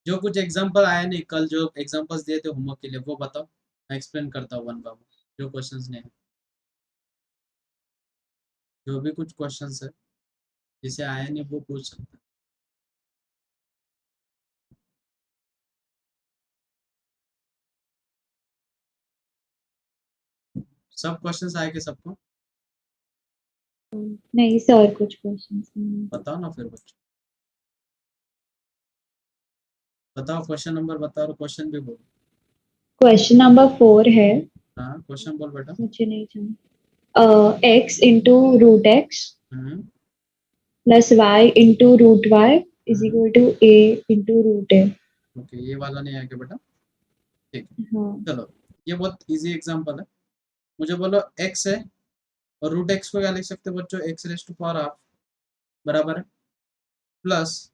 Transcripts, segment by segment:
जो कुछ एग्जांपल आया नहीं कल, जो एग्जांपल्स दिए थे होमवर्क के लिए वो बताओ, मैं एक्सप्लेन करता हूँ वन बाय वन जो क्वेश्चंस ने, जो भी कुछ क्वेश्चंस है जिसे आया नहीं वो पूछ सकते हैं। सब क्वेश्चंस आए कि सबको? नहीं सर, कुछ क्वेश्चंस नहीं। बताओ ना फिर बच्चों, बताओ क्वेश्चन नंबर बताओ और क्वेश्चन भी बोलो। क्वेश्चन नंबर 4 है, हाँ क्वेश्चन बोल बेटा। मुझे नहीं जानना। x into root x hmm plus y into root y is hmm equal to a into root a. Okay, ये वाला नहीं आएगा बेटा, ठीक है। हाँ। चलो, ये बहुत इजी एग्जांपल है। मुझे बोलो एक्स है और रूट एक्स को क्या लिख सकते हो बच्चों, x raise to power half बराबर है, plus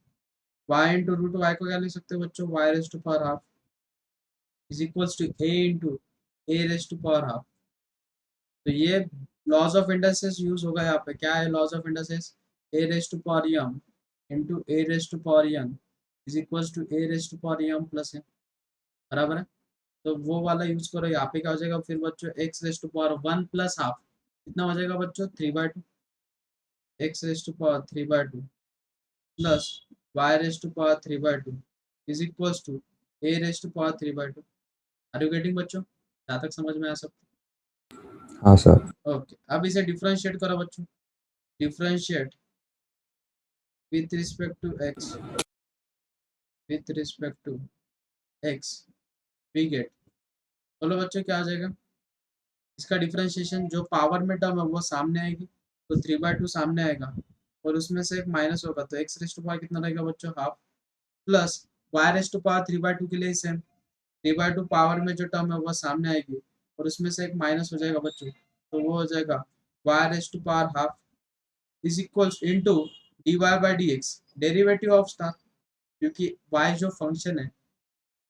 y into root y को क्या लिख सकते हो बच्चों, y raise to power half is equals to a into a raise to power half. तो ये लॉज ऑफ इंडसेस यूज होगा यहाँ पे, क्या है laws of indices, a raise to power m into a raise to power n is equals to a raise to power m plus n, बराबर है। तो वो वाला यूज करो, यहाँ पे क्या हो जाएगा फिर बच्चों, x raise to power one plus half कितना हो जाएगा बच्चों, 3/2, x raise to power 3/2 plus y raise to power 3/2 is equals to a raise to power 3/2। Are you getting बच्चों, जहाँ तक समझ में आ सकता हाँ सर। है? ओके, अब इसे डिफरेंशिएट करो बच्चों, differentiate with respect to x, with respect to x we get, बोलो बच्चों क्या आ जाएगा, इसका डिफरेंशिएशन जो पावर में टर्म है वो सामने आएगी, तो 3/2 सामने आएगा और उसमें से एक माइनस होगा, तो एक्स रेस टू पावर कितना रहेगा बच्चों, half, plus y raise to power 3/2 के लिए सेम, 3/2 पावर में जो टर्म है वो सामने आएगी और उसमें से एक माइनस हो जाएगा बच्चों, तो वो हो जाएगा y raise to power half is equals into d y by d x, derivative of star, क्योंकि वाई जो फंक्शन है,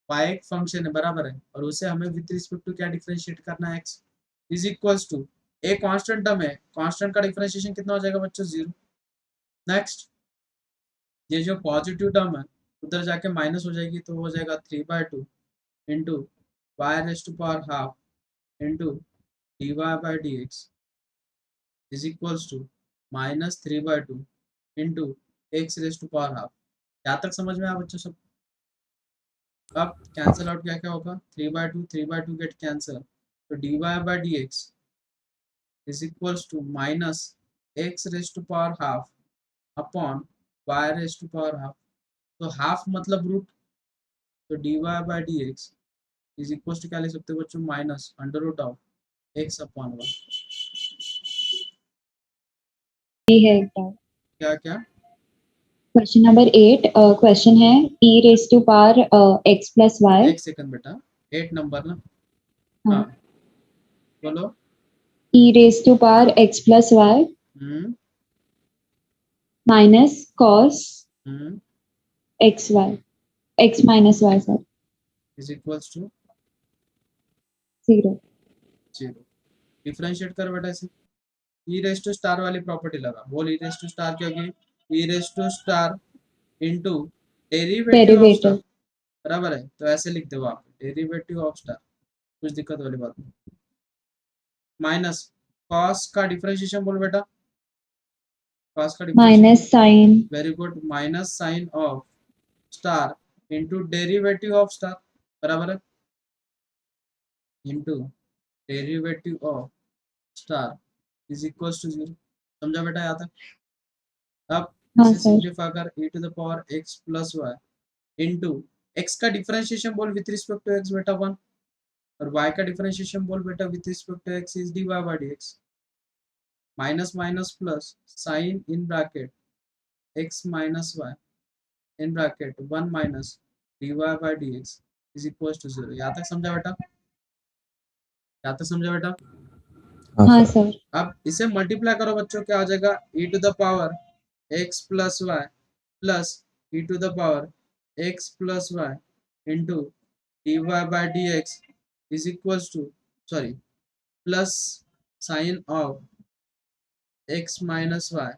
वाई एक फंक्शन है बराबर है, और उसे हमें विथ रिस्पेक्ट टू क्या डिफरेंशिएट करना है, x is equals to a constant term है, कांस्टेंट का डिफरेंशिएशन कितना हो जाएगा बच्चों, 0। नेक्स्ट, ये जो पॉजिटिव टर्म है उधर जाके माइनस हो जाएगी, तो हो जाएगा 3/2 into y raise to power half into d y by d x is equals to -3/2 into x raise to power half. यहाँ तक समझ में आया बच्चों सब? अब कैंसिल आउट क्या क्या होगा, 3/2 गेट कैंसिल, तो d y by d x is equals to minus x raise to power half upon y raise to power half, तो हाफ मतलब रूट, तो d y by d x is equals to क्या लिख सकते हो बच्चों, minus under root of x upon one. ये है एक बार। क्या क्या? क्वेश्चन नंबर 8, क्वेश्चन है e raise to power x plus Y. एक सेकंड बेटा, 8 नंबर ना, हाँ हाँ, बोलो। e raise to power x plus Y hmm minus cos hmm X Y, X minus Y sir, is equals to 0। 0। Differentiate कर बेटा इसे, ई रेस टू स्टार वाली प्रॉपर्टी लगा, बोल ई रेस टू स्टार क्या होगी, E raise to star into derivative of star, derivative बराबर है, तो ऐसे लिख दो आप, डेरिवेटिव ऑफ स्टार, कुछ दिक्कत वाली बात नहीं, माइनस कॉस का डिफरेंशिएशन बोल बेटा, कॉस का differentiation, minus sine very good, minus sine of star into derivative of star, बराबर है, into derivative of star is equals to 0। समझा बेटा यहाँ तक? अब हाँ इसे सर, सिंप्लीफाई कर, e to the power x plus y into x का डिफरेंशिएशन बोल विथ रिस्पेक्ट टू एक्स बेटा 1, और y का डिफरेंशिएशन बोल बेटा with respect to x is d y by d x, minus minus plus sine in bracket x minus y in bracket 1 minus d y by d x is equal to 0। यहाँ तक समझा बेटा, यहाँ तक समझा बेटा? हाँ हाँ सर। सर, अब इसे मल्टीप्लाई करो बच्चों, क्या आ जाएगा, e to the power x plus y plus e to the power x plus y into d y by d x is equals to, sorry, plus sine of x minus y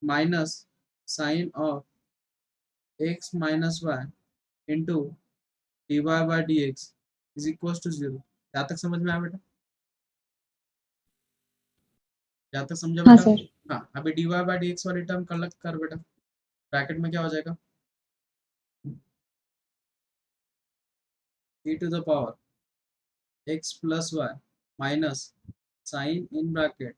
minus sine of x minus y into d y by d x is equal to 0। यहाँ तक समझ में आया बेटा? यहाँ तक समझा हाँ बेटा? सर। हाँ, अभी d y by d x वाली टर्म कलेक्ट कर बेटा। ब्रैकेट में क्या हो जाएगा? e to the power x plus y minus sine in bracket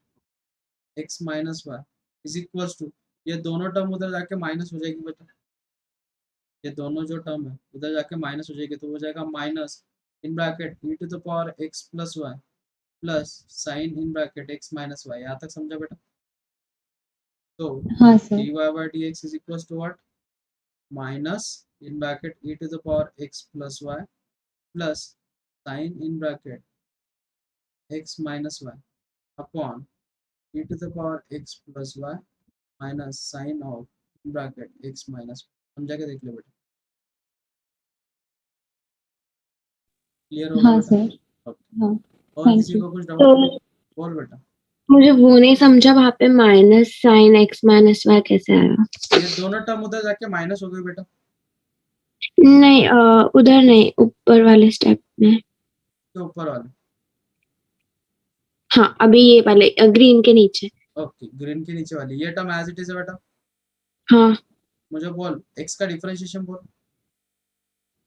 x minus y is equal to, ये दोनों टर्म उधर जाके माइनस हो जाएगी बेटा। ये दोनों जो टर्म है उधर जाके माइनस हो जाएगी, तो हो जाएगा minus in bracket e to the power x plus y plus sine in bracket x minus y. यहाँ तक समझा बेटा? तो हाँ sir. dy by dx is equals to what? Minus in bracket e to the power x plus y plus sin in bracket x minus y upon e to the power x plus y minus sin of in bracket x minus y। समझा के देख लो बेटा। Clear हो गया हाँ बेटा? Sir. Okay. हाँ, और थैंक किसी यू। को कुछ डाउट? तो बोल बेटा। मुझे वो नहीं समझा वहां पे minus sine x minus y कैसे आया? ये दोनों टर्म उधर जाके माइनस हो गए बेटा। नहीं उधर नहीं, ऊपर वाले स्टेप में। तो ऊपर वाले, हाँ अभी ये वाले ग्रीन के नीचे। ओके, ग्रीन के नीचे वाली ये टर्म एज इट इज है बेटा। हाँ मुझे बोल x का डिफरेंशिएशन बोल,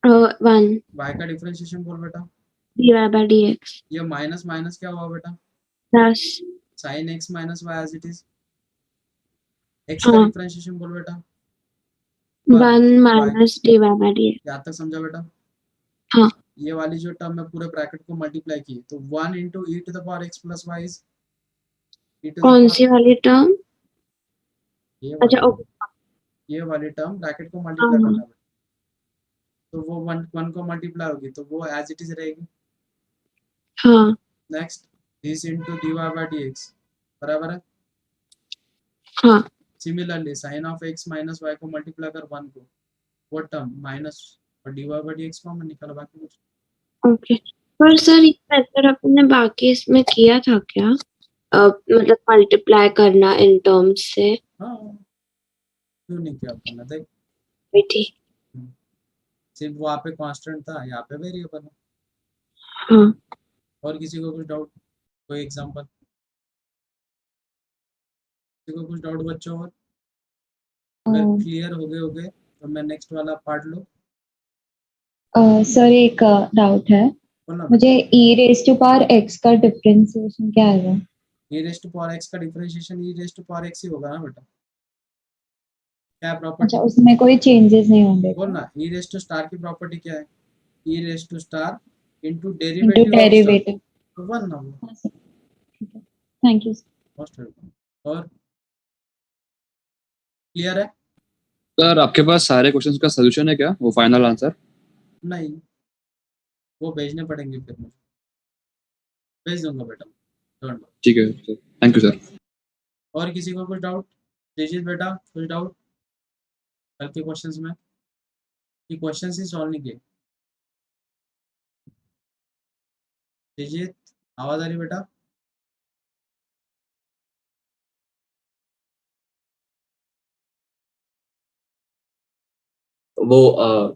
1 y का डिफरेंशिएशन बोल बेटा। D y by d x ये माइनस माइनस क्या हुआ बेटा? Plus sine x minus y as it is. x का हाँ डिफरेंशिएशन बोल बेटा। 1 minus d y by d x. यहाँ तक समझा बेटा? हाँ ये वाली जो टर्म है पूरे ब्रैकेट को मल्टीप्लाई की, तो 1 इंटू e to the power x plus y is e to the कौन पावर, सी वाली टर्म? ये अच्छा वाली, ओके। ये वाली टर्म ब्रैकेट को हाँ मल्टीप्लाई हाँ करना है। तो वो 1 को मल्टीप्लाई होगी तो वो एज इट इज रहेगी। हाँ next this into d y by d x बराबर है। हाँ similarly sine of x minus y को मल्टीप्लाई कर 1 को, वो टर्म माइनस और d y by d x को निकाला, बाकी कुछ। ओके। पर सर ये मेथड अपने बाकी इसमें किया था क्या? मतलब मल्टीप्लाई करना इन टर्म्स से। हाँ, क्यों नहीं किया अपने? देख, बेटी। सिर्फ वहाँ पे कांस्टेंट था, यहाँ पे वेरिएबल है। हाँ और किसी को कुछ डाउट? कोई एग्जांपल? किसी को कुछ डाउट बच्चों? और अगर क्लियर हो गए तो मैं नेक्स्ट वाला पार्ट लो। सर एक डाउट है बोलना। मुझे, e raise to power x का डिफरेंशिएशन क्या आएगा? e raise to power x का differentiation e raise to power x ही होगा ना बेटा। क्या प्रॉपर्टी? अच्छा, उसमें कोई चेंजेस नहीं होंगे बोल क्या? ना, e रेज टू स्टार की प्रॉपर्टी क्या है? e raise to star into into derivative of star, derivative. तो 1 ना वो। हाँ सर, ठीक है, थैंक यू। Most welcome. और क्लियर है? सर आपके पास सारे क्वेश्चंस का सॉल्यूशन है क्या, वो फाइनल आंसर? नहीं, वो भेजने पड़ेंगे, फिर मुझे भेज दूंगा बेटा, डोंट वरी। ठीक है सर, थैंक यू सर। और किसी को कुछ डाउट? तेजित बेटा कुछ डाउट कल के क्वेश्चंस में? कि क्वेश्चंस ही सॉल्व नहीं किए? तेजित आवाज आ रही बेटा? वो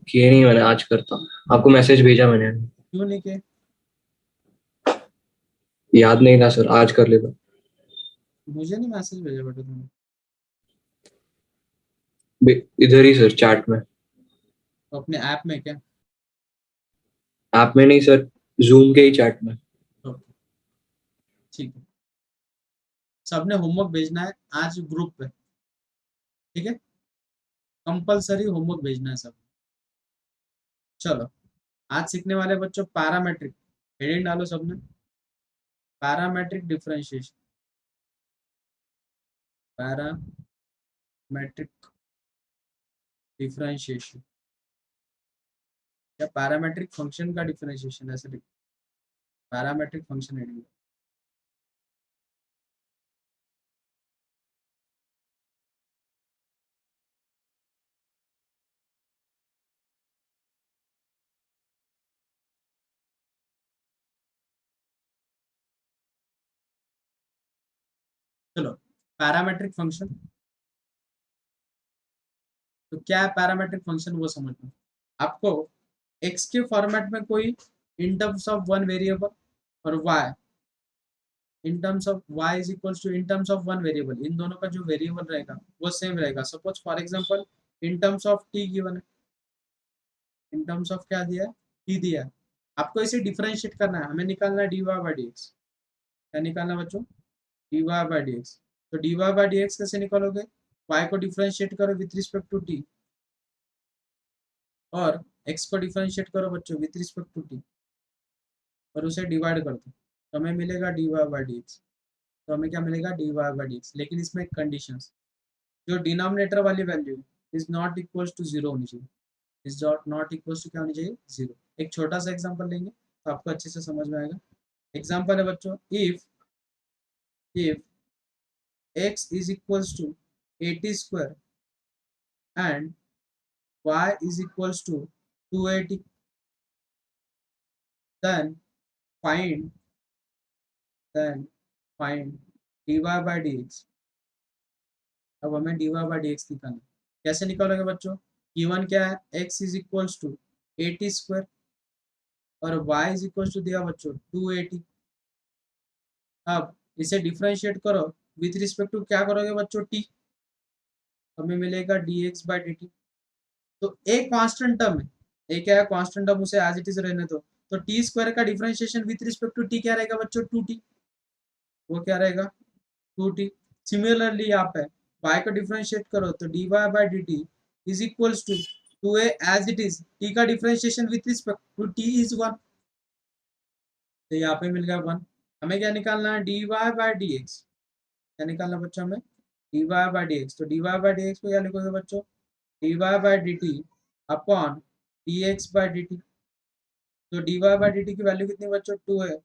किए नहीं, मैंने आज करता हूँ। आपको मैसेज भेजा मैंने, क्यों नहीं किए? याद नहीं था सर, आज कर लेता। मुझे नहीं मैसेज भेजा बेटा तुमने? इधर ही सर, चैट में। तो अपने ऐप में क्या? ऐप में नहीं सर, जूम के ही चैट में। ओके, ठीक है। सबने होमवर्क भेजना है आज ग्रुप पे, ठीक है? कंपलसरी होमवर्क भेजना है सब। चलो, आज सीखने वाले बच्चों पैरामेट्रिक, हेडिंग डालो सबने, पैरामेट्रिक डिफरेंशिएशन, पैरामेट्रिक डिफरेंशिएशन या पैरामेट्रिक फंक्शन का डिफरेंशिएशन, ऐसे लिखो, पैरामेट्रिक फंक्शन हेडिंग। चलो, पैरामेट्रिक फंक्शन तो क्या है? पैरामेट्रिक फंक्शन वो समझना। आपको x के फॉर्मेट में कोई in terms of one variable और y in terms of y is equals to in terms of one variable, इन दोनों का जो वेरिएबल रहेगा वो सेम रहेगा। Suppose for example in terms of t given है, इन टर्म्स ऑफ क्या दिया है, t दिया है। आपको इसे डिफरेंशिएट करना है, हमें निकालना है dy बाई dx। क्या निकालना है बच्चों, dy बाई dx। तो dy बाई dx कैसे निकालोगे, y को डिफरेंशिएट करो विथ रिस्पेक्ट टू t और x को डिफरेंशिएट करो बच्चों विथ रिस्पेक्ट टू t और उसे डिवाइड कर दो, तो हमें मिलेगा dy बाई dx। तो हमें क्या मिलेगा, dy बाई dx। लेकिन इसमें एक कंडीशन, जो डिनोमिनेटर वाली value is not equals to zero होनी चाहिए, इज नॉट इक्वल्स टू क्या होनी चाहिए, जीरो। एक छोटा सा एग्जांपल लेंगे तो आपको अच्छे से समझ में आएगा। एग्जांपल है बच्चों, if x is equals to 80 square and y is equals to 280, then find dy by dx। अब हमें dy by dx निकालना है। कैसे निकालोगे बच्चों, गिवन क्या है, x is equals to 80 square और y is equals to दिया बच्चों 280। अब इसे डिफरेंशिएट करो विथ रिस्पेक्ट टू क्या करोगे बच्चों, t, हमें मिलेगा dx by dt। तो एक कांस्टेंट टर्म है, एक क्या है कांस्टेंट टर्म, उसे एज इट इज रहने दो। तो टी स्क्वायर का differentiation with respect to t क्या रहेगा बच्चों, 2t, वो क्या रहेगा 2t। सिमिलरली यहाँ पे y को डिफरेंशिएट करो तो dy by dt is equals to 2a as it is, t का differentiation with respect to t is 1, तो यहाँ पे मिल गया 1। हमें क्या निकालना है, dy बाई dx। क्या निकालना है बच्चों, हमें dy बाई dx। तो dy बाई dx को क्या लिखोगे बच्चों, dy by dt upon dx by dt। तो dy बाई dt की वैल्यू कितनी बच्चों, 2 है,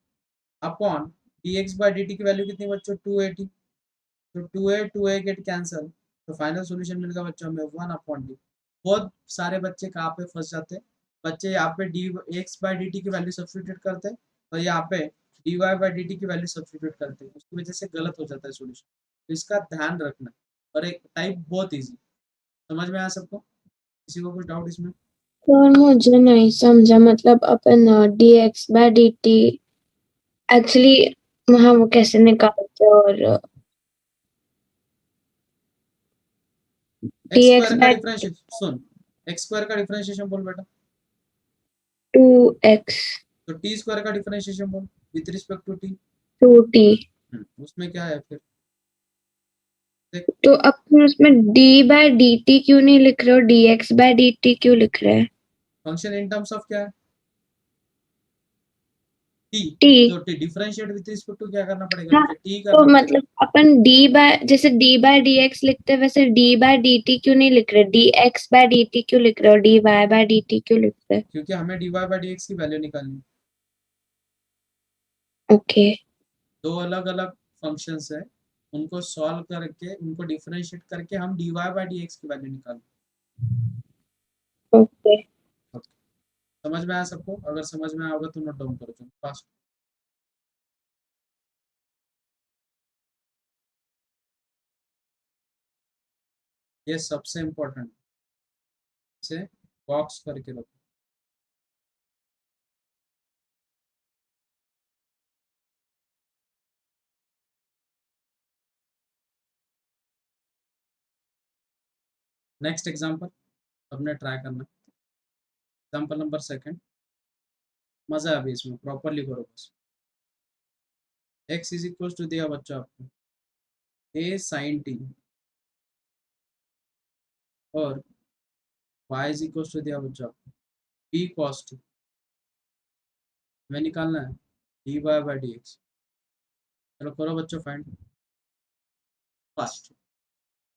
अपॉन dx बाई dt की वैल्यू कितनी बच्चों, 280। तो 2a गेट कैंसल, तो फाइनल सॉल्यूशन मिलेगा बच्चों हमें 1 अपॉन डी। बहुत सारे बच्चे कहाँ पे फंस जाते हैं, बच्चे यहाँ पे dx बाई dt की वैल्यू सब्स्टिट्यूट करते हैं और यहाँ पे dy बाई dt की वैल्यू सब्स्टिट्यूट करते हैं, उसकी वजह से गलत हो जाता है सॉल्यूशन। तो इसका ध्यान रखना। और एक टाइप बहुत इजी, समझ में आया सबको, किसी को कुछ डाउट इसमें? सर मुझे नहीं समझा, मतलब अपन dx by dt एक्चुअली वहाँ वो कैसे निकालते हैं, और एक्स dx स्क्वायर का by डिफरेंशिएशन सुन, एक्स स्क्वायर का डिफरेंशिएशन बोल बेटा, 2x तो टी स्क्वायर का डिफरेंशिएशन बोल with respect to t. 2t। उसमें क्या है फिर, देख तो अब फिर उसमें d by dt क्यों नहीं लिख रहे हो, dx by dt क्यों लिख रहे हैं? फंक्शन इन टर्म्स ऑफ क्या है, टी। t। तो t differentiate with respect to क्या करना पड़ेगा, हाँ, मुझे टी तो करना पड़ेगा। मतलब अपन d by जैसे d by dx लिखते हैं वैसे d by dt क्यों नहीं लिख रहे, dx by dt क्यों लिख रहे हो, dy by dt क्यों लिख रहे हैं? क्योंकि हमें dy बाई dx की वैल्यू निकालनी है। ओके दो अलग अलग फंक्शंस है, उनको सॉल्व करके उनको डिफरेंशिएट करके हम dy बाई dx की वैल्यू निकालें। ओके। समझ में आया सबको, अगर समझ में आया होगा तो नोट डाउन करो फास्ट। ये सबसे इम्पोर्टेंट, इसे बॉक्स करके रखो। नेक्स्ट एग्जांपल हमने ट्राई करना, एग्जांपल नंबर सेकंड। मजा है अभी इसमें, प्रॉपरली करो बस। x इज इक्वल टू दिया बच्चा आपको a sin t और y इज इक्वल टू दिया बच्चा आपको b cos t। हमें निकालना है dy बाई dx। चलो करो बच्चों फाइंड फास्ट,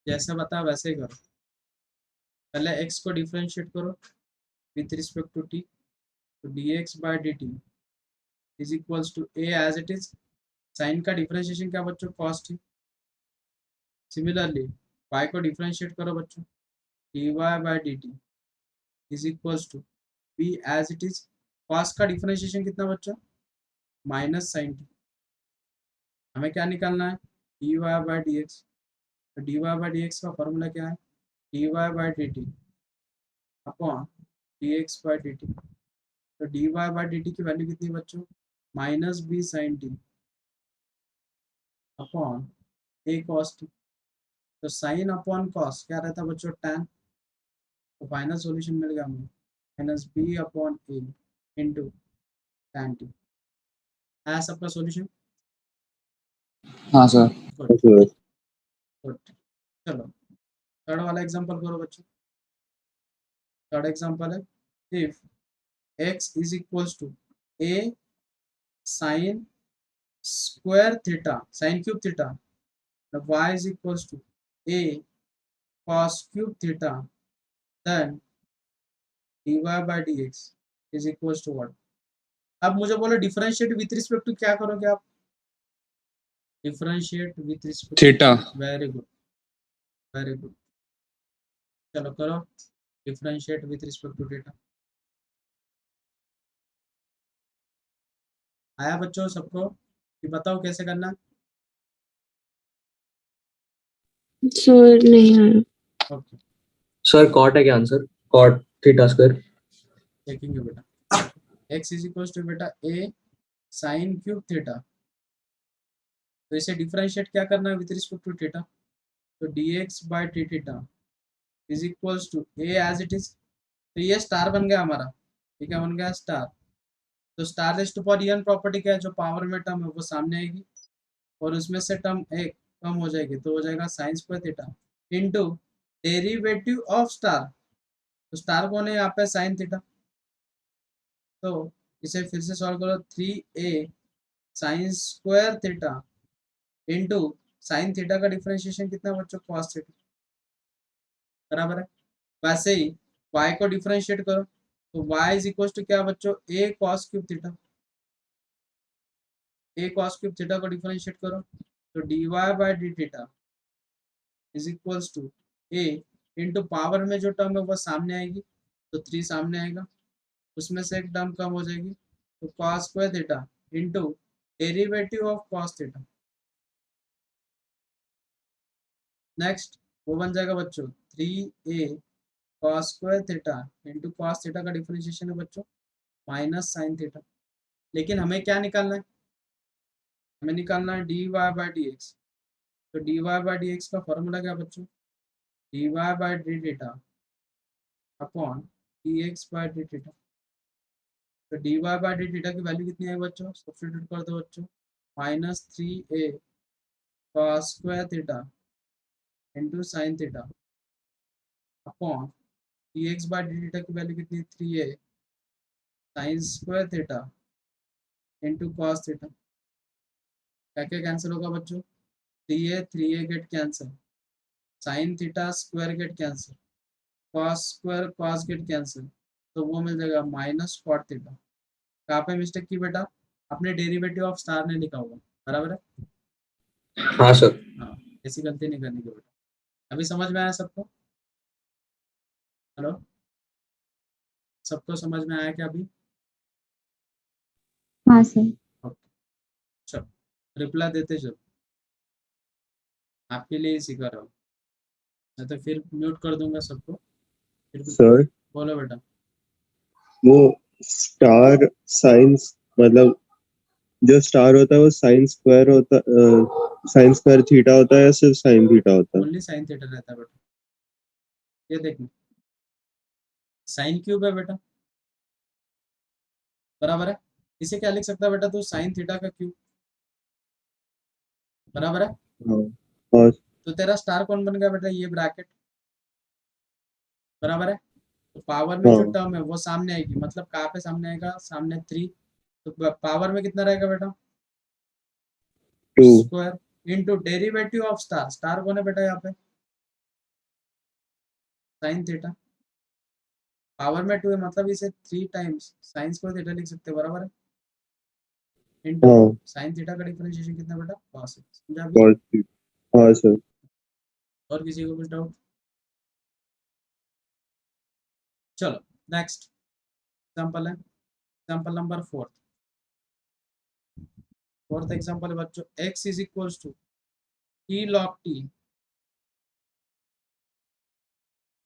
जैसे बताया वैसे ही करो। पहले x को डिफरेंशिएट करो विथ रिस्पेक्ट टू t, तो dx by dt is equals to a as it is, sine का डिफरेंशिएशन क्या बच्चों, cos t। सिमिलरली y को डिफरेंशिएट करो बच्चों, dy by dt is equals to b as it is, cos का differentiation कितना बच्चों, माइनस साइन t। हमें क्या निकालना है, dy बाई dx। तो dy बाई dx का फॉर्मूला क्या है, dy by dt upon dx by dt। तो dy बाय dt की वैल्यू कितनी बच्चों, minus B sine T upon A cos T. तो साइन अपॉन कॉस क्या रहता है बच्चों, tan। तो फाइनल सॉल्यूशन मिल गया हमें minus b upon a into tan t. आया सबका सॉल्यूशन? हाँ सर। Good sir. गुड। चलो थर्ड वाला एग्जांपल करो बच्चों। थर्ड एग्जांपल है, if x is equals to a sine square theta, sine cube theta, y is equals to a cos cube theta, then dy by dx is equals to what? अब मुझे बोलो differentiate with respect to क्या करोगे आप, differentiate with respect. Theta. Very good very good. चलो करो differentiate with respect to theta. आया बच्चों सबको कि बताओ कैसे करना? सर नहीं आया। ओके सर कॉट है क्या आंसर? Cot theta square. देखेंगे बेटा, x इज इक्वल्स टू बेटा a साइन क्यूब थीटा। तो इसे डिफरेंशिएट क्या करना है विथ रिस्पेक्ट टू थीटा। तो dx by t theta is equals to a as it is. तो ये स्टार बन गया हमारा, ठीक है, बन गया स्टार। तो star raise to power n property क्या है, जो पावर में टर्म है वो सामने आएगी और उसमें से टर्म एक कम हो जाएगी, तो हो जाएगा sign square theta into derivative of star. तो स्टार कौन है यहाँ पे, साइन थीटा। तो इसे फिर से सॉल्व करो, 3a sine square theta into sine theta का डिफरेंशिएशन कितना बच्चों, कॉस थीटा, बराबर है। वैसे ही y को डिफरेंशिएट करो, तो y इज इक्वल टू क्या बच्चों, a cos cube theta. a cos cube theta को डिफरेंशिएट करो, तो dy by d theta is equals to a into power में जो टर्म है वो सामने आएगी, तो 3 सामने आएगा, उसमें से एक टर्म कम हो जाएगी, तो cos square theta into derivative of cos theta. Next वो बन जाएगा बच्चों 3a cos square theta into cos theta का डिफरेंशिएशन है बच्चों माइनस साइन थीटा। लेकिन हमें क्या निकालना है, हमें निकालना है dy बाय डी एक्स। तो dy बाय डी एक्स का फॉर्मूला क्या बच्चों, dy by d theta upon dx by d theta. तो dy बाय डी थीटा की वैल्यू कितनी है बच्चों, सब्स्टिट्यूट कर दो बच्चों, minus 3a cos square theta into sine theta upon dx by d theta की वैल्यू कितनी है, 3a sine square theta into cos theta. क्या क्या कैंसिल होगा बच्चों, 3a get cancel, sine theta square get cancel, cos square cos gate cancel, तो वो मिल जाएगा माइनस कॉट थीटा। कहाँ पे मिस्टेक की बेटा, अपने डेरिवेटिव ऑफ स्टार ने लिखा होगा, बराबर है। हाँ सर। हाँ ऐसी गलती नहीं करनी की बेटा। अभी समझ में आया सबको, हेलो, सबको समझ में आया क्या अभी? हाँ सर। ओके चलो रिप्लाई देते चलो, आपके लिए ही सिखा रहा हूँ, मैं तो फिर म्यूट कर दूंगा सबको, फिर सर बोलो बेटा। वो स्टार साइंस मतलब जो स्टार होता है वो साइन स्क्वायर होता साइन स्क्वायर थीटा होता है या सिर्फ साइन थीटा होता है? ओनली साइन थीटा रहता है बेटा। ये देखो साइन क्यूब है बेटा, बराबर है। इसे क्या लिख सकता है बेटा तू, साइन थीटा का क्यूब, बराबर है। हाँ। और तो तेरा स्टार कौन बन गया बेटा, ये ब्रैकेट, बराबर है। तो पावर में जो हाँ टर्म है वो सामने आएगी, मतलब कहाँ पे सामने आएगा, सामने 3। तो पावर में कितना रहेगा बेटा, 2 square into derivative of star. Star कौन है बेटा यहाँ पे, साइन थीटा। पावर में 2 है मतलब इसे 3 टाइम्स साइन स्क्वायर थीटा लिख सकते हैं, बराबर है, इंटू हाँ साइन थीटा का डिफरेंशिएशन कितना बेटा, cos है। समझा अभी? और हाँ सर। और किसी को कुछ डाउट? चलो नेक्स्ट एग्जांपल है, एग्जांपल नंबर 4। फोर्थ एग्जांपल है बच्चों, x is equals to t log t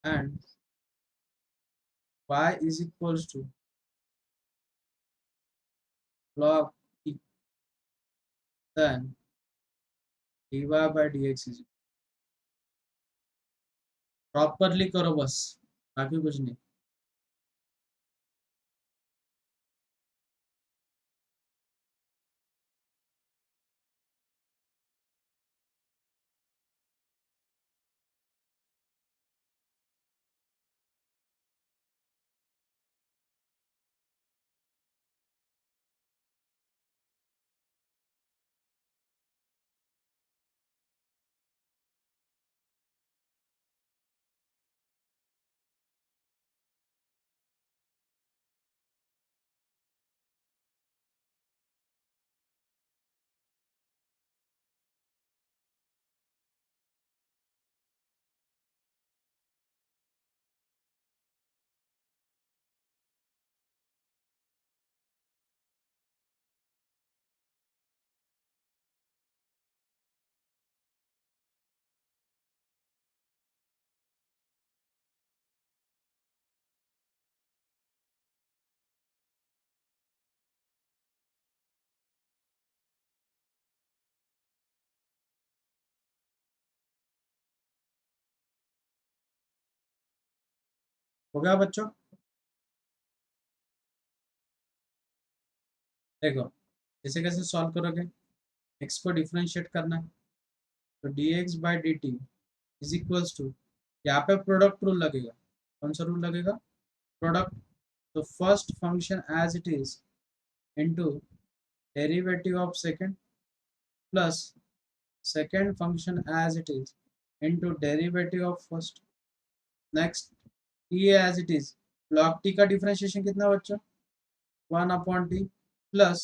and y is equals to log t, then dy by dx is properly करो बस, बाकी कुछ नहीं। हो गया बच्चों? देखो इसे कैसे सॉल्व करोगे, x को डिफरेंशिएट करना है, तो dx by d t is equals to, यहाँ पे प्रोडक्ट रूल लगेगा। कौन सा रूल लगेगा? प्रोडक्ट। तो first function as it is into derivative of second plus second function as it is into derivative of first. Next t as it is, log t का differentiation कितना बच्चों? 1/t plus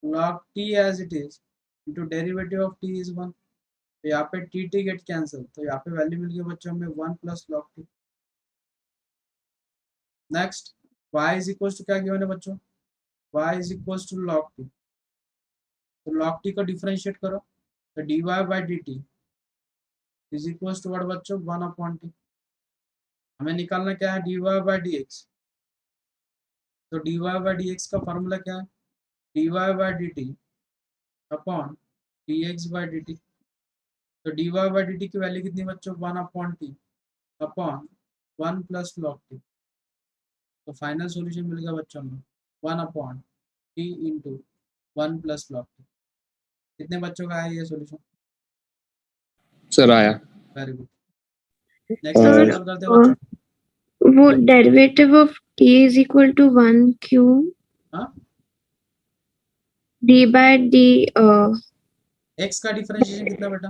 log t as it is into derivative of t is 1। तो यहाँ पे T get cancel, तो यहाँ पे value मिल गई बच्चों में 1 plus log t। Next y is equal to क्या गिवन है बच्चों? y is equal to log t, तो log t को डिफरेंशिएट करो, तो dy by d t is equal to what बच्चों? 1/t। हमें निकालना क्या है? dy by dx। तो dy बाई dx का फॉर्मूला क्या है? dy by d t upon dx by d t. तो dy बाई डी टी की वैल्यू कितनी बच्चों? 1/t upon 1 plus log t। तो फाइनल सॉल्यूशन मिल गया बच्चों में 1/t into 1 plus log t। कितने बच्चों का है ये सॉल्यूशन? सर आया। Very good. नेक्स्ट और- एग्जांपल करते हैं बच्चों। वो derivative of t is equal to 1 q हाँ? d बाय d x का डिफरेंशिएशन कितना बेटा?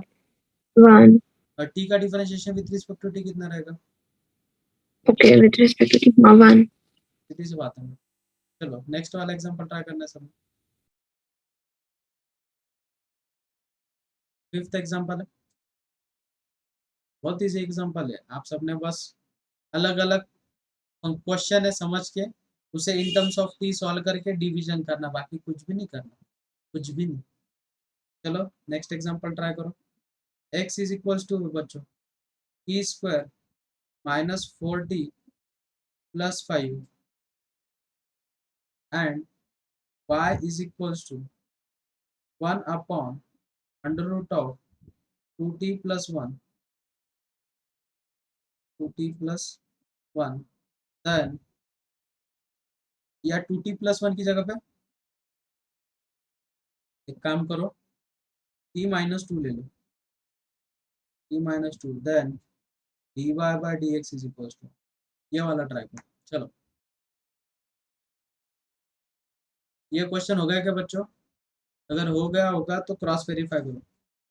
1। और t का differentiation with respect to t कितना रहेगा? Okay with respect to 1। सीधी सी बात है। चलो नेक्स्ट वाला एग्जांपल ट्राई करना है सब। फिफ्थ एग्जांपल है, बहुत इजी एग्जांपल है। आप सबने बस अलग अलग क्वेश्चन है समझ के उसे इन टर्म्स ऑफ टी सॉल्व करके डिवीजन करना, बाकी कुछ भी नहीं करना, कुछ भी नहीं। चलो नेक्स्ट एग्जांपल ट्राई करो। x इज इक्वल्स टू बच्चों t square minus 4t plus 5 and y is equals to 1 upon under root of 2t plus 1 2t plus 1। Then या 2t प्लस 1 की जगह पे एक काम करो, t माइनस 2 ले लो, t minus 2। Then dy by d x is equal to, ये वाला ट्राई करो। चलो ये क्वेश्चन हो गया क्या बच्चों? अगर हो गया होगा तो क्रॉस वेरीफाई करो।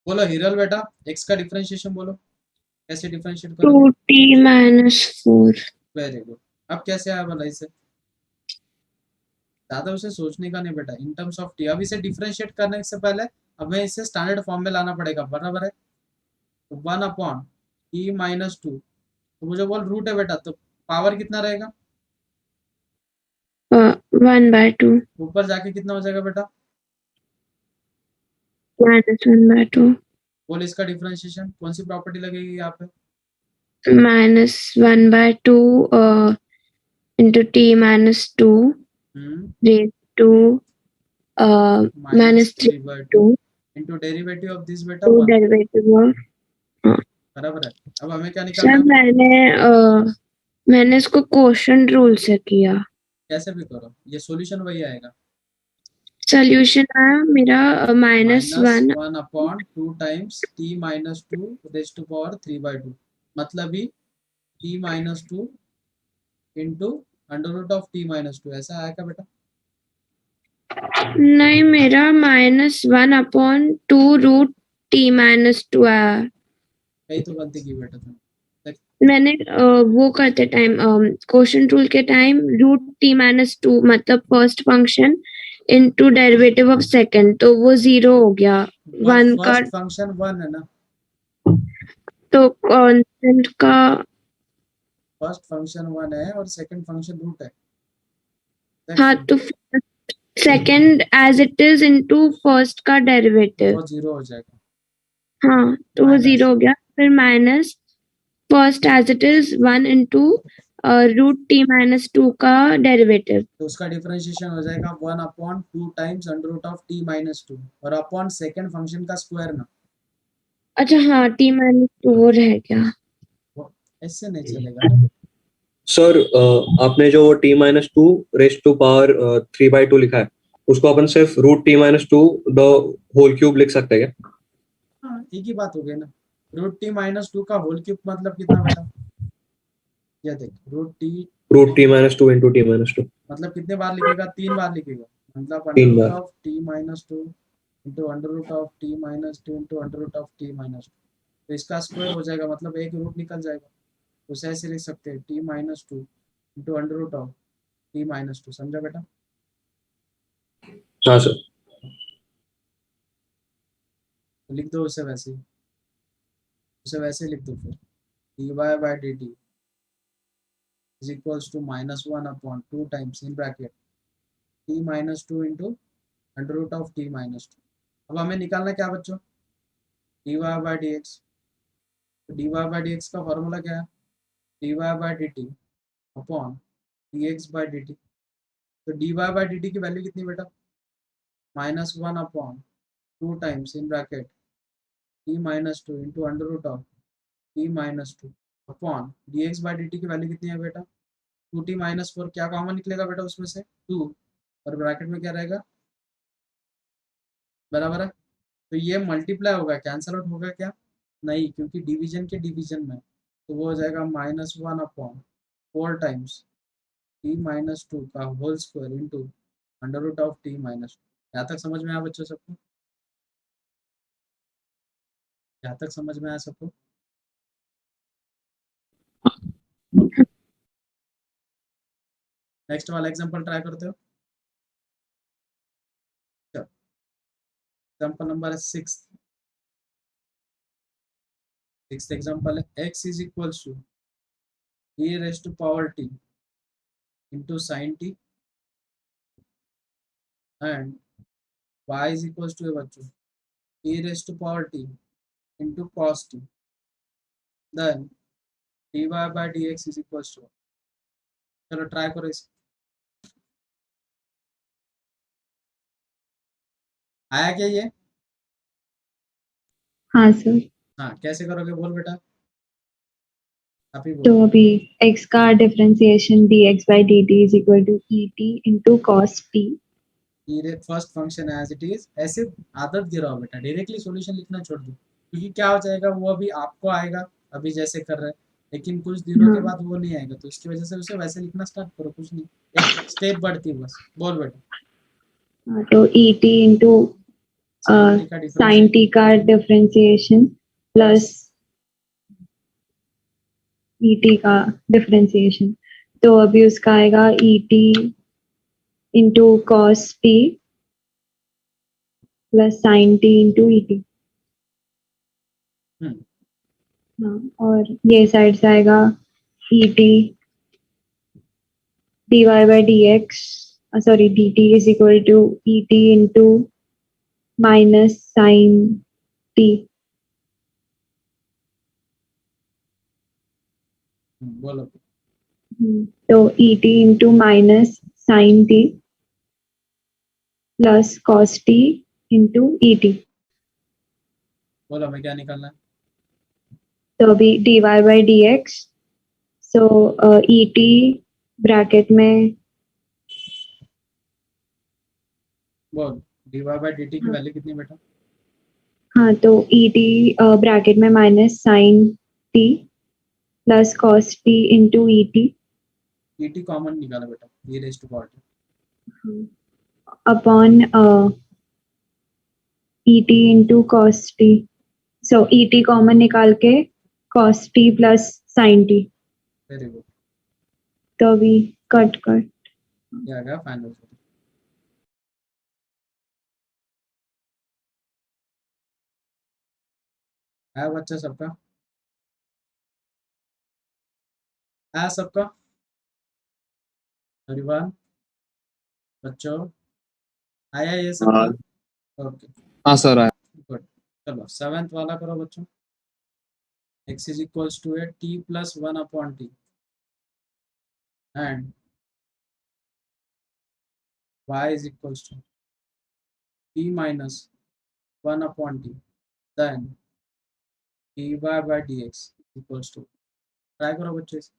बोलो हिरल बेटा x का डिफरेंशिएशन बोलो, कैसे डिफरेंशिएट करोगे? 2t minus 4। Very good. अब कैसे आया बोला इसे? ज्यादा उसे सोचने का नहीं बेटा, इन टर्म्स ऑफ टी। अब इसे डिफरेंशिएट करने से पहले हमें इसे स्टैंडर्ड फॉर्म में लाना पड़ेगा, बराबर है? तो 1 अपॉन टी माइनस 2, तो मुझे बोल रूट है बेटा, तो पावर कितना रहेगा? 1/2 ऊपर जाके कितना हो जाएगा बेटा? माइनस 1/2 बोल इसका डिफरेंशिएशन कौन सी प्रॉपर्टी लगेगी यहाँ पे? Minus 1/2 into t minus 2 raised to minus 3 3/2 into derivative of this बेटा 1 डेरिवेटिव ऑफ बराबर है। अब हमें क्या निकालना सर है? मैंने इसको क्वोशंट रूल से किया। कैसे भी करो ये सॉल्यूशन वही आएगा सॉल्यूशन आया मेरा -1 1 upon 2 times t minus 2 raise to power 3/2 मतलब ही t minus 2 into under root of t minus 2 ऐसा आएगा बेटा। नहीं मेरा -1 अपॉन 2 रूट t माइनस 2 आया। कहीं तो गलती की बेटा तुमने। मैंने वो करते टाइम क्वोशंट रूल के टाइम रूट t माइनस 2 मतलब first function into derivative of second तो वो 0 हो गया 1 का फर्स्ट फंक्शन 1 है ना, तो कांस्टेंट का फर्स्ट फंक्शन 1 है और सेकंड फंक्शन रूट है। हाँ तो second as it is into first का डेरिवेटिव वो 0 हो जाएगा। हाँ तो वो Minus. 0 हो गया फिर minus first as it is 1 into root t minus 2 का डेरिवेटिव तो उसका डिफरेंशिएशन हो जाएगा 1 upon 2 times under root of t minus 2 और अपॉन सेकंड फंक्शन का स्क्वायर ना। अच्छा हाँ t माइनस 2 वो रह गया। वो ऐसे नहीं चलेगा ना। सर आपने जो t minus 2 raise to power 3/2 लिखा है उसको अपन सिर्फ root t minus 2 the whole cube लिख सकते हैं क्या? हाँ एक ही बात हो गई ना। रूट t माइनस 2 का होल क्यूब मतलब कितना बेटा? ये देख root root t minus 2 into t minus 2 मतलब कितने बार लिखेगा? 3 बार लिखेगा मतलब अंडर तीन रूट बार। Of t minus 2 into under root of t minus 2 into under root of t minus 2 तो इसका स्क्वायर हो जाएगा मतलब एक रूट निकल जाएगा। तो उसे ऐसे लिख सकते हैं t minus 2 into under root of t minus 2। समझा बेटा? हाँ सर। तो लिख दो उसे वैसे ही, उसे वैसे लिख दो फिर dy by dt is equals to -1 upon 2 times in bracket t minus 2 into under root of t minus 2। अब हमें निकालना क्या बच्चों? dy by dx। तो dy by dx का फॉर्मूला क्या है? dy by dt upon dx by dt। तो dy by dt की वैल्यू कितनी बेटा? -1 upon 2 times in bracket t minus 2 into under root of t minus 2 upon dx by dt की value कितनी है बेटा? 2t माइनस 4 क्या कॉमन निकलेगा बेटा उसमें से? 2 और ब्रैकेट में क्या रहेगा? बराबर है। तो ये मल्टीप्लाई होगा कैंसल आउट होगा क्या? नहीं क्योंकि डिवीजन के डिवीजन में तो वो हो जाएगा -1 अपॉन 4 टाइम्स t माइनस 2 का whole square into under root of t minus 2। यहाँ तक समझ में आया बच्चों सबको? यहाँ तक समझ में आया सबको? नेक्स्ट वाला एग्जांपल ट्राई करते हो। एग्जांपल नंबर 6 एग्जांपल है x is equals to e raise to power t into sine t and y is equals to बच्चों e raise to power t into cos t then dy by dx is equals to. चलो try करो इसे। आया क्या ये? हाँ sir. हाँ कैसे करोगे बोल बेटा? आप ही तो बोलो। अभी x का differentiation dx by dt is equal to et into cos t। First function as it is ऐसे आदत गिराओ बेटा, डायरेक्टली सॉल्यूशन लिखना छोड़ दो क्योंकि क्या हो जाएगा वो अभी आपको आएगा अभी जैसे कर रहे हैं लेकिन कुछ दिनों के हाँ। बाद वो नहीं आएगा तो इसकी वजह से उसे वैसे लिखना स्टार्ट करो। कुछ नहीं, एक स्टेप बढ़ती है बस। बोल बेटा। हाँ, तो et into sin t का sin t का डिफरेंशिएशन प्लस et का डिफरेंशिएशन तो अभी उसका आएगा et into cos t plus sin t into et। हाँ और ये साइड से आएगा et dy by dx sorry dt is equal to et into minus sin t। बोलो। तो ET into minus sin t plus cos t into ET. बोलो हमें क्या निकालना है? तो अभी dy by dx, so ET bracket में, बोल dy by dt की वैल्यू कितनी बेटा? हाँ तो ET ब्रैकेट में minus sin t plus cos t into ET dt common निकाला बेटा, e raised to power t. upon ET into cos t. So ET common निकाल के cos t plus sin t. Very good, तो अभी cut कर, ये आ गया final. है बच्चा सबका? है सबका? एवरीवन, बच्चों आया ये सबका? ओके हाँ सर आया। गुड। चलो सेवेंथ वाला करो बच्चों। x is equals to a t plus 1 upon t and y is equals to t minus 1 upon t, then dy by dx equals to, try करो बच्चों इसे।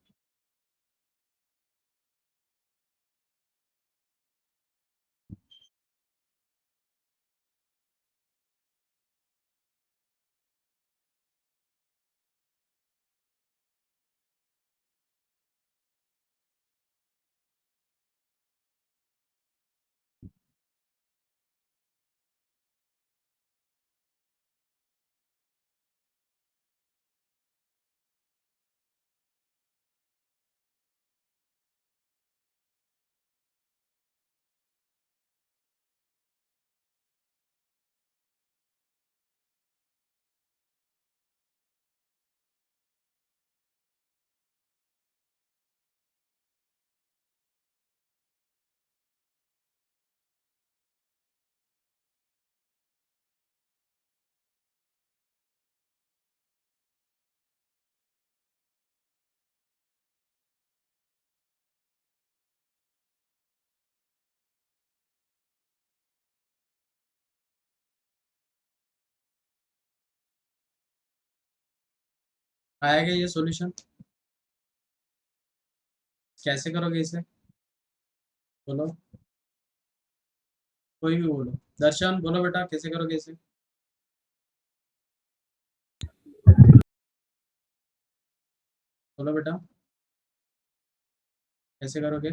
आएगा ये सॉल्यूशन? कैसे करोगे इसे? बोलो, कोई भी बोलो। दर्शन बोलो बेटा, कैसे करोगे इसे? बोलो बेटा, कैसे करोगे?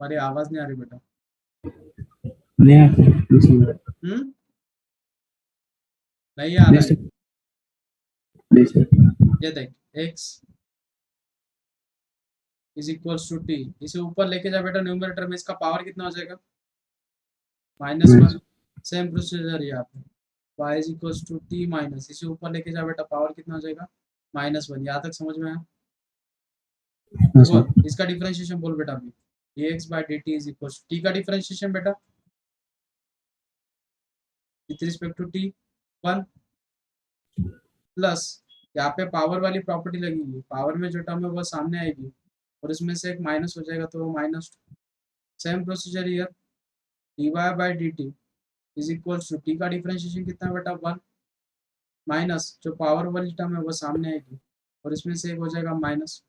हमारी आवाज नहीं आ रही बेटा। हम्म, नहीं आ रहा है। ये देख, x is equals to t, इसे ऊपर लेके जा बेटा, न्यूमरेटर में इसका पावर कितना हो जाएगा? -1। सेम प्रोसीजर यहाँ पे, y is equals to t minus, इसे ऊपर लेके जा बेटा, पावर कितना हो जाएगा? -1। यहाँ तक समझ में आया? बोल इसका डिफरेंशिएशन बोल बेटा अभी। dx by dt is equals t का डिफरेंशिएशन बेटा with respect to t 1 plus, यहाँ पे पावर वाली प्रॉपर्टी लगेगी, पावर में जो टर्म है वो सामने आएगी और इसमें से एक माइनस हो जाएगा तो वो -2। Same procedure here, dy by dt is equals to t का डिफरेंशिएशन कितना बेटा 1 माइनस जो पावर वाली टर्म है वो सामने आएगी और इसमें से एक हो जाएगा माइनस।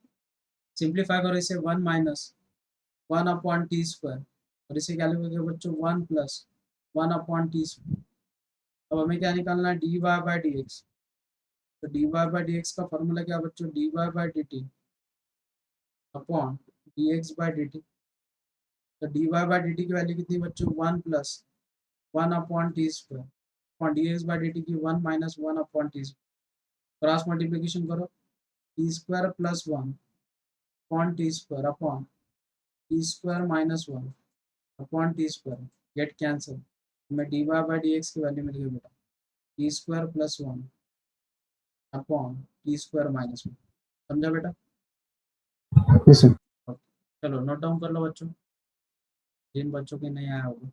सिंप्लीफाई करो इसे, 1 माइनस 1 अपॉन टी स्क्वायर, और इसे क्या लिखोगे बच्चों? 1 प्लस 1 अपॉन टी स्क्वायर। अब हमें क्या निकालना है? dy by dx। तो dy by dx का फॉर्मूला क्या बच्चों? dy by dt upon dx by dt। तो dy by dt की वैल्यू कितनी बच्चों? 1 plus 1 upon T square upon dx by dt की 1 minus 1 upon T square. Cross multiplication करो, T square plus 1 upon T square upon T square minus 1 upon T square, get cancel. हमें dy by dx की value मिल गई बेटा, T square plus 1 upon T square minus 1। समझा बेटा? चलो note down कर लो बच्चों, जिन बच्चों के नहीं आया होगा।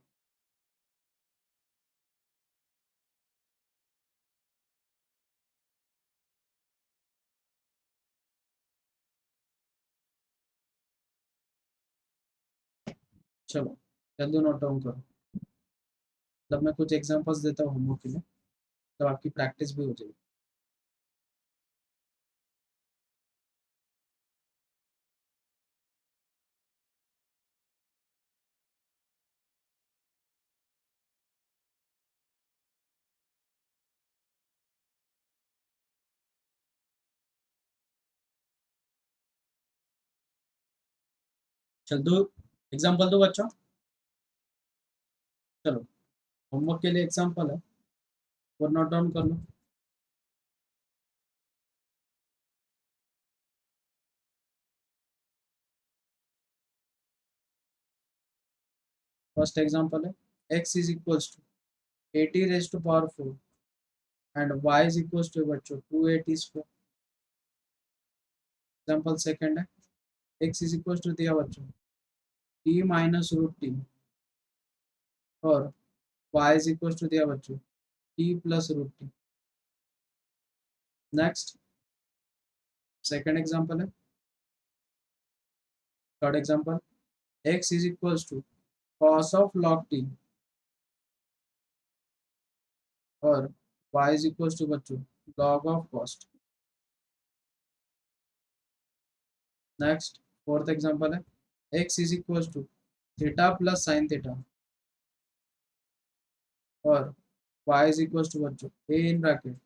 चलो जल्दी नोट डाउन करो। मतलब मैं कुछ एग्जांपल्स देता हूँ होमवर्क के लिए, तो आपकी प्रैक्टिस भी हो जाएगी। चल दो एग्जांपल दो बच्चों। चलो होमवर्क के लिए एग्जांपल है, वो नोट डाउन कर लो। फर्स्ट एग्जांपल है x is equals to 80 raise to power 4 and y is equals to बच्चों 280 स्क्वायर। एग्जांपल सेकंड है x इज इक्वल्स टू दिया बच्चों t माइनस रूट टी और y इज इक्वल्स टू दिया बच्चों t plus root T. Next second example है, third example x is equals to cos of log t और y is equals to बच्चों log of cos t। Next fourth example है x is equals to theta plus sine theta और y is equals to बच्चों a in bracket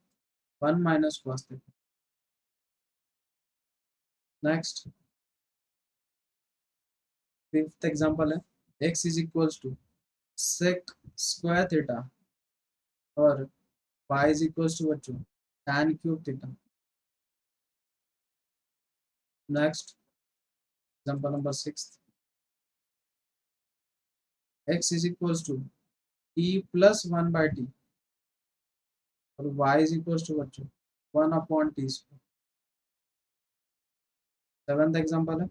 1 minus cos theta. Next fifth example है x is equals to sec square theta और y is equals to बच्चों tan cube theta. Next example number 6, x is equals to t plus 1 by t और y is equals to बच्चों 1 upon T square. Seventh example है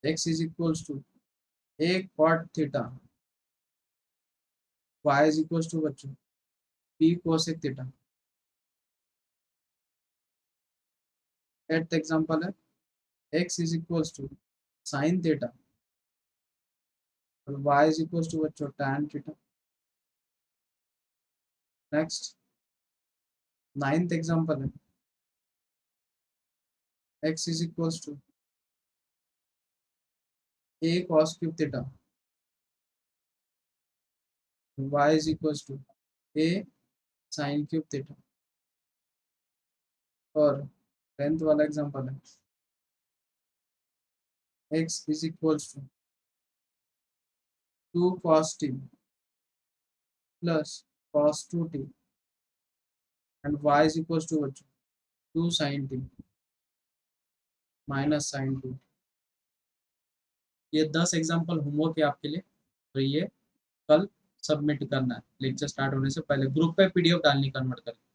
x is equals to a cot theta, y is equals to बच्चों p cosec theta. Eighth example है x is equals to sin theta और y is equals to बच्चों tan theta. Next ninth example है x is equals to a cos cube theta, y is equals to a sin cube theta. और tenth वाला example है x is equals to 2 cos t plus cos 2t and y is equals to बच्चों 2 sin t minus sin 2। ये 10 example homework है आपके लिए, तो ये कल सबमिट करना है लेक्चर स्टार्ट होने से पहले। ग्रुप पे पीडीएफ डालनी कन्वर्ट करके।